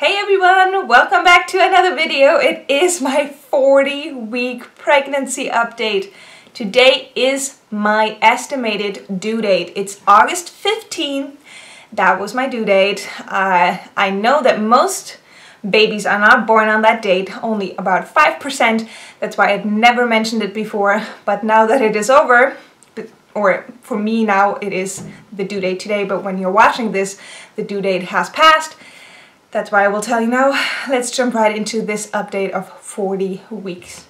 Hey everyone, welcome back to another video. It is my 40-week pregnancy update. Today is my estimated due date. It's August 15th. That was my due date. I know that most babies are not born on that date, only about 5%. That's why I'd never mentioned it before. But now that it is over, or for me now it is the due date today, but when you're watching this, the due date has passed. That's why I will tell you now. Let's jump right into this update of 40 weeks.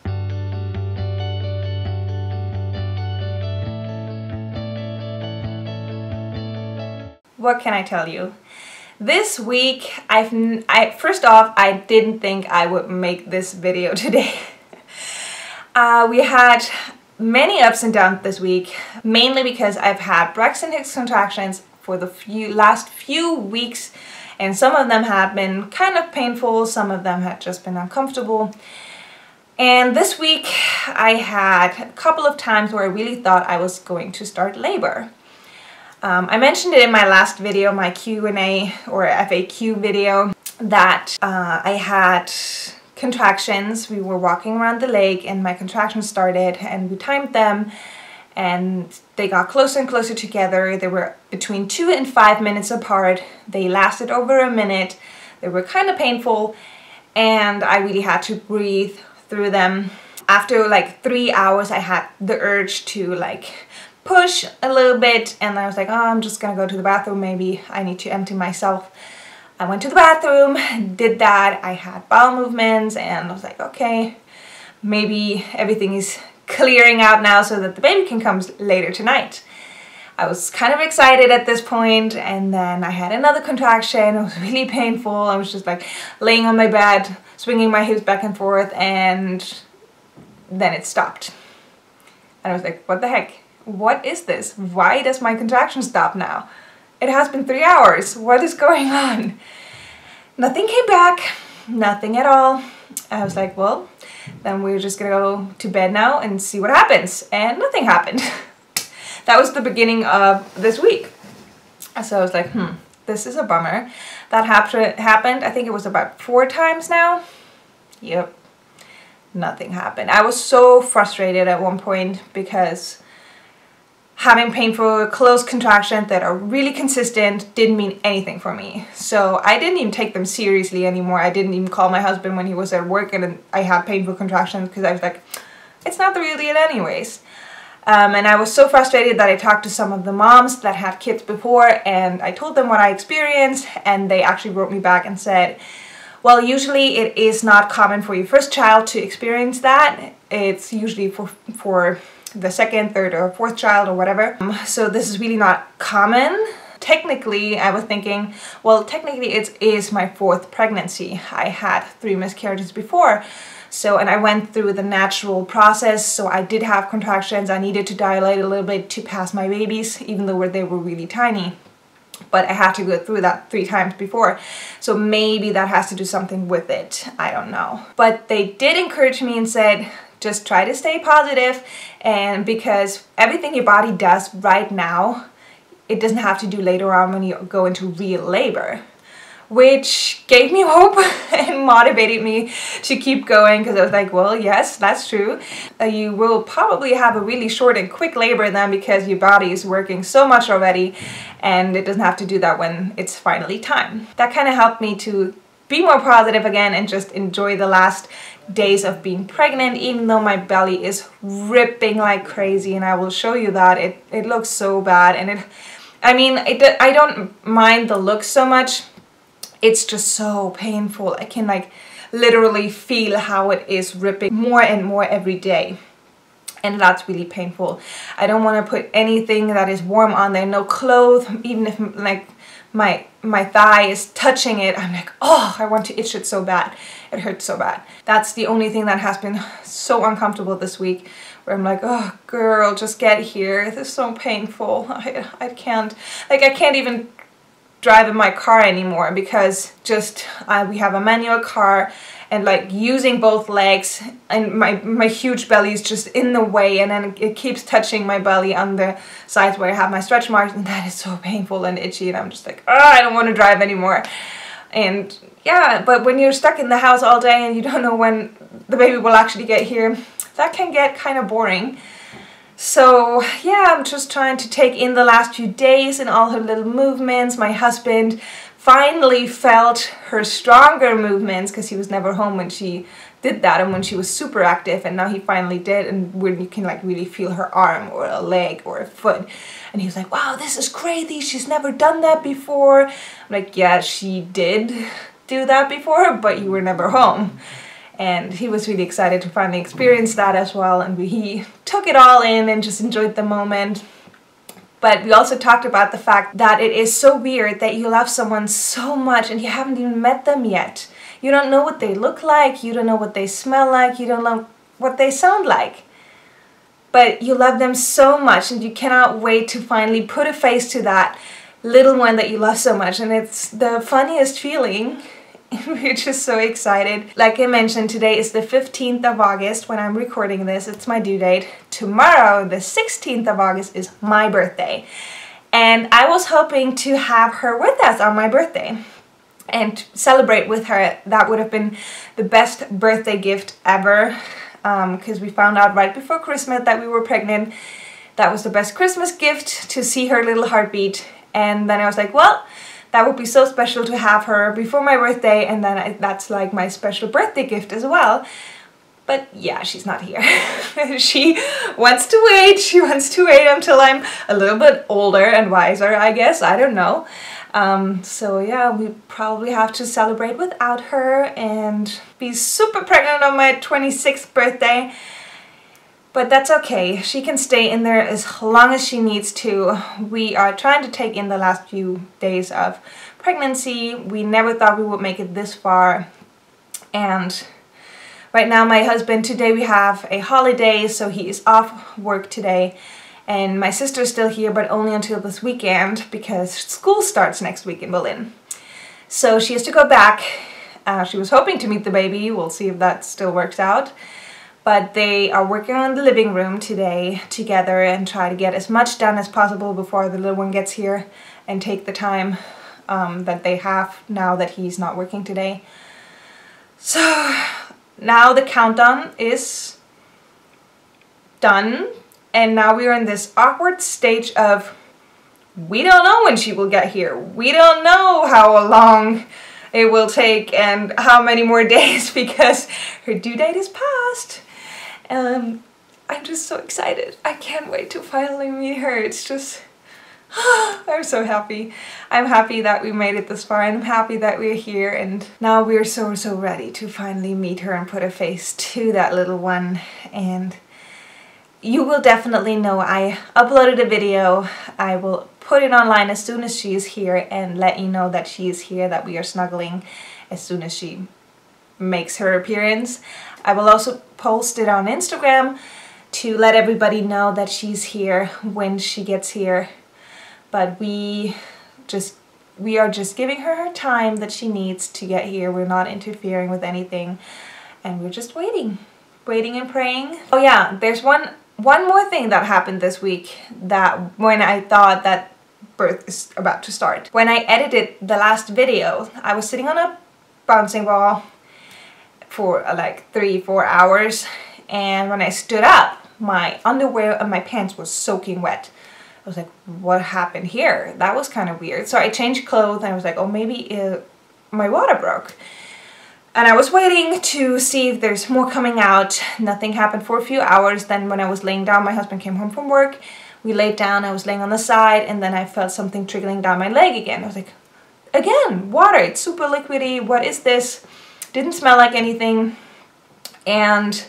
What can I tell you? This week, first off, I didn't think I would make this video today. We had many ups and downs this week, mainly because I've had Braxton Hicks contractions for the last few weeks. And some of them had been kind of painful, some of them had just been uncomfortable. And this week I had a couple of times where I really thought I was going to start labor. I mentioned it in my last video, my Q&A or FAQ video, that I had contractions. We were walking around the lake and my contractions started and we timed them. And they got closer and closer together. They were between 2 and 5 minutes apart. They lasted over a minute. They were kind of painful and I really had to breathe through them. After like 3 hours, I had the urge to like push a little bit and I was like, oh, I'm just gonna go to the bathroom. Maybe I need to empty myself. I went to the bathroom, did that. I had bowel movements and I was like, okay, maybe everything is clearing out now so that the baby can come later tonight. I was kind of excited at this point, and then I had another contraction. It was really painful. I was just like laying on my bed, swinging my hips back and forth, and then it stopped. And I was like, what the heck? What is this? Why does my contraction stop now? It has been 3 hours. What is going on? Nothing came back, nothing at all. I was like, well, then we're just gonna go to bed now and see what happens. And nothing happened. That was the beginning of this week. So I was like, this is a bummer. That happened, I think it was about 4 times now. Yep, nothing happened. I was so frustrated at one point because having painful close contractions that are really consistent didn't mean anything for me. So I didn't even take them seriously anymore. I didn't even call my husband when he was at work and I had painful contractions because I was like, it's not the real deal anyways. And I was so frustrated that I talked to some of the moms that had kids before and I told them what I experienced and they actually wrote me back and said, well, usually it is not common for your first child to experience that. It's usually for the second, third, or fourth child or whatever. So this is really not common. Technically, I was thinking, well, technically it is my 4th pregnancy. I had 3 miscarriages before. So, and I went through the natural process. So I did have contractions. I needed to dilate a little bit to pass my babies, even though they were really tiny. But I had to go through that 3 times before. So maybe that has to do something with it. I don't know. But they did encourage me and said, just try to stay positive, and because everything your body does right now, it doesn't have to do later on when you go into real labor, which gave me hope and motivated me to keep going because I was like, well, yes, that's true. You will probably have a really short and quick labor then because your body is working so much already and it doesn't have to do that when it's finally time. That kind of helped me to be more positive again and just enjoy the last days of being pregnant, even though my belly is ripping like crazy, and I will show you that. It looks so bad, and I don't mind the look so much. It's just so painful. I can like literally feel how it is ripping more and more every day. And that's really painful. I don't want to put anything that is warm on there, no clothes, even if like my thigh is touching it, I'm like, oh, I want to itch it so bad. It hurts so bad. That's the only thing that has been so uncomfortable this week, where I'm like, oh girl, just get here. This is so painful. I can't even drive in my car anymore because just we have a manual car and like using both legs, and my huge belly is just in the way, and then it keeps touching my belly on the sides where I have my stretch marks, and that is so painful and itchy, and I'm just like, oh, I don't want to drive anymore. And yeah, but when you're stuck in the house all day and you don't know when the baby will actually get here, that can get kind of boring. So yeah, I'm just trying to take in the last few days and all her little movements. My husband finally felt her stronger movements because he was never home when she did that and when she was super active, and now he finally did, and when you can like really feel her arm or a leg or a foot, and he was like, wow, this is crazy, she's never done that before. I'm like, yeah, she did do that before, but you were never home. And he was really excited to finally experience that as well, and he took it all in and just enjoyed the moment. But we also talked about the fact that it is so weird that you love someone so much and you haven't even met them yet. You don't know what they look like, you don't know what they smell like, you don't know what they sound like. But you love them so much and you cannot wait to finally put a face to that little one that you love so much. And it's the funniest feeling. We're just so excited. Like I mentioned, today is the 15th of August when I'm recording this. It's my due date. Tomorrow, the 16th of August, is my birthday. And I was hoping to have her with us on my birthday and celebrate with her. That would have been the best birthday gift ever, because we found out right before Christmas that we were pregnant. That was the best Christmas gift, to see her little heartbeat. And then I was like, well, that would be so special to have her before my birthday, and then that's like my special birthday gift as well. But yeah, she's not here. She wants to wait. She wants to wait until I'm a little bit older and wiser, I guess. I don't know. So yeah, we probably have to celebrate without her and be super pregnant on my 26th birthday. But that's okay. She can stay in there as long as she needs to. We are trying to take in the last few days of pregnancy. We never thought we would make it this far. And right now my husband, today we have a holiday, so he is off work today. And my sister's still here, but only until this weekend because school starts next week in Berlin. So she has to go back. She was hoping to meet the baby. We'll see if that still works out. But they are working on the living room today together and try to get as much done as possible before the little one gets here and take the time that they have now that he's not working today. So now the countdown is done, and now we are in this awkward stage of we don't know when she will get here. We don't know how long it will take and how many more days because her due date is past. I'm just so excited. I can't wait to finally meet her. It's just, I'm so happy. I'm happy that we made it this far, and I'm happy that we're here, and now we're so ready to finally meet her and put a face to that little one. And you will definitely know I uploaded a video. I will put it online as soon as she is here and let you know that she is here, that we are snuggling as soon as she makes her appearance. I will also post it on Instagram to let everybody know that she's here when she gets here. But we are just giving her time that she needs to get here. We're not interfering with anything, and we're just waiting and praying. Oh yeah, there's one more thing that happened this week, that when I thought that birth is about to start. When I edited the last video, I was sitting on a bouncing ball for like 3-4 hours, and when I stood up, my underwear and my pants was soaking wet. I was like, what happened here? That was kind of weird. So I changed clothes and I was like, oh, maybe my water broke. And I was waiting to see if there's more coming out. Nothing happened for a few hours. Then when I was laying down, my husband came home from work. We laid down, I was laying on the side, and then I felt something trickling down my leg again. I was like, again, water, it's super liquidy. What is this? Didn't smell like anything. And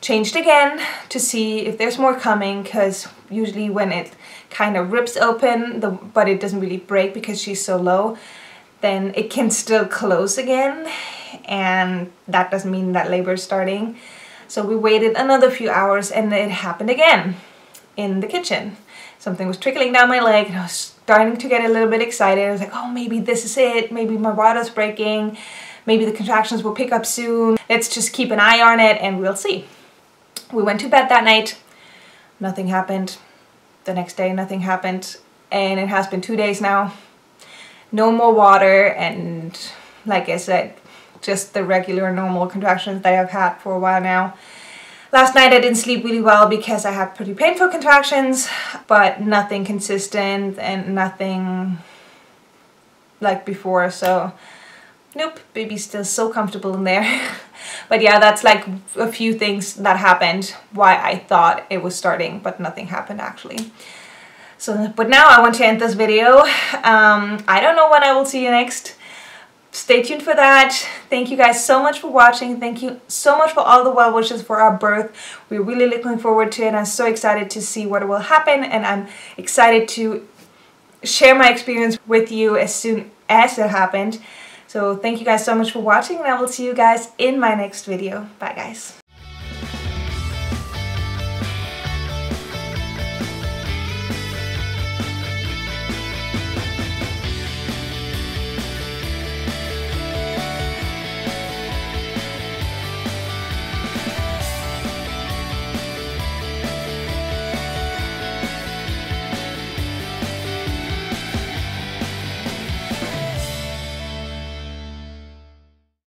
changed again to see if there's more coming, because usually when it kind of rips open, but it doesn't really break because she's so low, then it can still close again, and that doesn't mean that labor is starting. So we waited another few hours, and it happened again in the kitchen. Something was trickling down my leg, and I was starting to get a little bit excited. I was like, oh, maybe this is it. Maybe my water's breaking. Maybe the contractions will pick up soon. Let's just keep an eye on it and we'll see. We went to bed that night. Nothing happened. The next day, nothing happened. And it has been 2 days now. no more water, and like I said, just the regular normal contractions that I've had for a while now. Last night I didn't sleep really well because I had pretty painful contractions, but nothing consistent and nothing like before, so nope, baby's still so comfortable in there. But yeah, that's like a few things that happened why I thought it was starting, but nothing happened actually. So, but now I want to end this video. I don't know when I will see you next. Stay tuned for that. Thank you guys so much for watching. Thank you so much for all the well wishes for our birth. We're really looking forward to it. I'm so excited to see what will happen, and I'm excited to share my experience with you as soon as it happened. So thank you guys so much for watching, and I will see you guys in my next video. Bye guys.